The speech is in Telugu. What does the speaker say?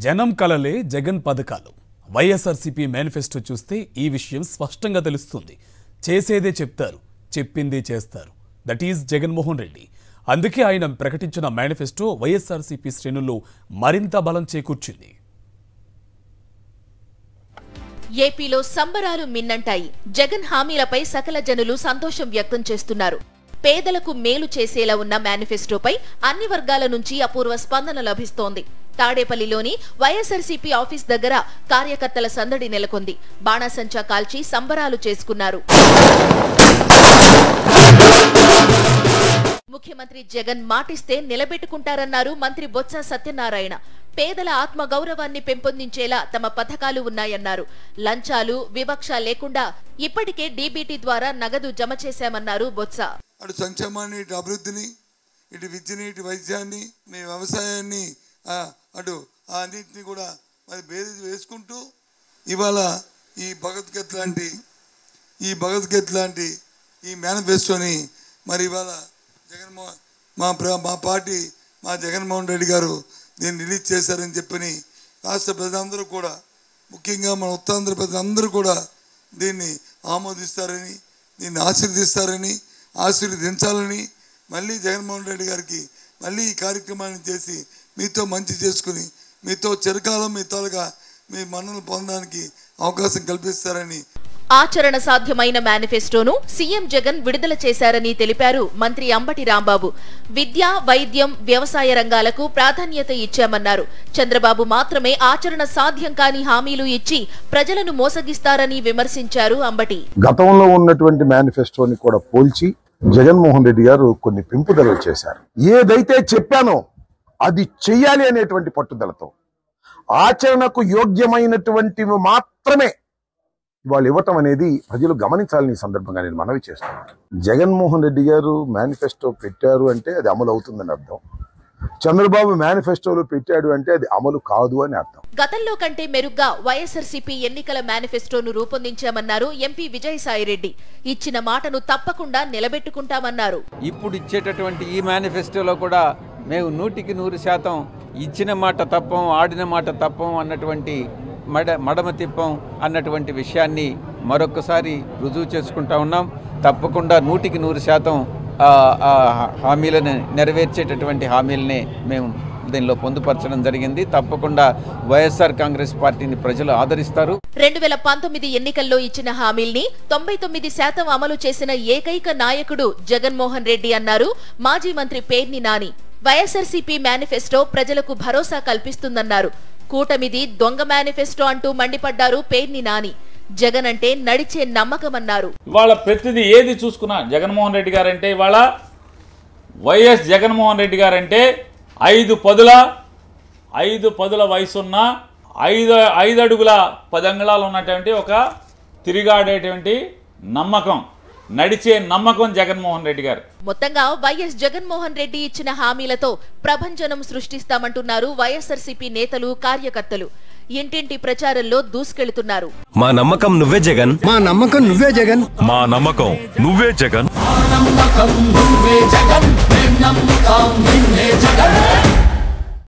జనం కలలే జగన్ పథకాలు. వైఎస్ఆర్సీపీ మేనిఫెస్టో చూస్తే ఈ విషయం స్పష్టంగా తెలుస్తుంది. చేసేదే చెప్తారు, చెప్పిందే చేస్తారు. That is Jaganmohan Reddy. అందుకే ఆయన ప్రకటించిన మేనిఫెస్టో వైఎస్ఆర్సీపీ శ్రేణుల్లో మరింత బలం చేకూర్చింది. ఏపీలో సంబరాలు మిన్నంటాయి. జగన్ హామీలపై సకల జనులు సంతోషం వ్యక్తం చేస్తున్నారు. పేదలకు మేలు చేసేలా ఉన్న మేనిఫెస్టోపై అన్ని వర్గాల నుంచి అపూర్వ స్పందన లభిస్తోంది. తాడేపల్లిలోని వైఎస్ఆర్సీపీ ఆఫీస్ దగ్గర కార్యకర్తల సందడి నెలకొంది. బాణాసంచా కాల్చి సంబరాలు చేసుకున్నారు. ముఖ్యమంత్రి జగన్ మాటిస్తే నిలబెట్టుకుంటారన్నారు మంత్రి బొత్స సత్యనారాయణ. పేదల ఆత్మగౌరవాన్ని పెంపొందించేలా తమ పథకాలు ఉన్నాయన్నారు. లంచాలు, వివక్ష లేకుండా ఇప్పటికే డీబీటీ ద్వారా నగదు జమ చేశామన్నారు బొత్స. అటు సంక్షేమాన్ని, ఇటు అభివృద్ధిని, ఇటు విద్యని, ఇటు వైద్యాన్ని, మీ వ్యవసాయాన్ని, అటు అన్నింటినీ కూడా మరి బేరీజు వేసుకుంటూ ఇవాళ ఈ భగవద్గీత లాంటి ఈ మేనిఫెస్టోని మరి ఇవాళ మా పార్టీ మా జగన్మోహన్ రెడ్డి గారు దీన్ని రిలీజ్ చేశారని చెప్పని రాష్ట్ర ప్రజలందరూ కూడా, ముఖ్యంగా మన ఉత్తరాంధ్ర ప్రజలందరూ కూడా దీన్ని ఆమోదిస్తారని, దీన్ని ఆశీర్వదించాలని, మళ్ళీ జగన్మోహన్ రెడ్డి గారికి మళ్ళీ ఈ కార్యక్రమాన్ని చేసి మీతో మంచి చేసుకుని మీతో చిరకాలం మీ మన్ననలు పొందడానికి అవకాశం కల్పిస్తారని. ఆచరణ సాధ్యమైన మేనిఫెస్టోను సీఎం జగన్ విడుదల చేశారని తెలిపారు మంత్రి అంబటి రాంబాబు. విద్య, వైద్యం, వ్యవసాయ రంగాలకు ప్రాధాన్యత ఇచ్చామన్నారు. చంద్రబాబు మాత్రమే ఆచరణ సాధ్యం కాని హామీలు ఇచ్చి ప్రజలను మోసగిస్తారని విమర్శించారు అంబటి. గతంలో ఉన్నటువంటి మేనిఫెస్టోని కూడా పోల్చి జగన్మోహన్ రెడ్డి గారు కొన్ని పెంపుదలలు చేశారు. ఏదైతే చెప్పానో అది చెయ్యాలి అనేటువంటి పట్టుదలతో ఆచరణకు యోగ్యమైనటువంటివి మాత్రమే వాళ్ళు ఇవ్వటం అనేది ప్రజలు గమనించాలని సందర్భంగా నేను మనవి చేస్తున్నాను. జగన్మోహన్ రెడ్డి గారు మేనిఫెస్టో పెట్టారు అంటే అది అమలు అవుతుందని అర్థం. చంద్రబాబు మేనిఫెస్టోలో పెట్టాడు అంటే అది అమలు కాదు అని అర్థం. గతంలో కంటే మెరుగ్గా వైఎస్ఆర్సీపీ ఎన్నికల మేనిఫెస్టోను రూపొందించామన్నారు ఎంపీ విజయసాయిరెడ్డి. ఇచ్చిన మాటను తప్పకుండా నిలబెట్టుకుంటామన్నారు. ఇప్పుడు ఇచ్చేటటువంటి ఈ మేనిఫెస్టోలో కూడా మేము 100% ఇచ్చిన మాట తప్పం, ఆడిన మాట తప్పం అన్నటువంటి మడమ తిప్పం అన్నటువంటి విషయాన్ని మరొకసారి రుజువు చేసుకుంటా ఉన్నాం. తప్పకుండా 100% హామీలను నెరవేర్చేటటువంటి హామీలనే మేము దీనిలో పొందుపరచడం జరిగింది. తప్పకుండా వైఎస్ఆర్ కాంగ్రెస్ పార్టీని ప్రజలు ఆదరిస్తారు. 2019 ఎన్నికల్లో ఇచ్చిన హామీల్ని 99% అమలు చేసిన ఏకైక నాయకుడు జగన్మోహన్ రెడ్డి అన్నారు మాజీ మంత్రి పేర్ని నాని. వైఎస్ఆర్సీపీ మేనిఫెస్టో ప్రజలకు భరోసా కల్పిస్తుందన్నారు. కూటమిది దొంగ మేనిఫెస్టో అంటూ మండిపడ్డారు పేర్ని నాని. జగన్ అంటే నడిచే నమ్మకమన్నారు. ఇవాళ ప్రతిదీ ఏది చూసుకున్నా జగన్మోహన్ రెడ్డి గారంటే, ఇవాళ వైఎస్ జగన్మోహన్ రెడ్డి గారంటే 5 పదుల వయసున్న 5 అడుగుల 10 అంగుళాలు ఉన్నటువంటి ఒక తిరిగాడేటువంటి నమ్మకం, నడిచే నమ్మకం జగన్మోహన్ రెడ్డి గారు. మొత్తంగా వైఎస్ జగన్మోహన్ రెడ్డి ఇచ్చిన హామీలతో ప్రభంజనం సృష్టిస్తామంటున్నారు వైఎస్ఆర్సీపీ నేతలు, కార్యకర్తలు. ఇంటింటి ప్రచారంలో దూసుకెళ్తున్నారు. మా నమ్మకం నువ్వే జగన్, మా నమ్మకం నువ్వే జగన్, మా నమ్మకం నువ్వే జగన్, మా నమ్మకం నువ్వే జగన్,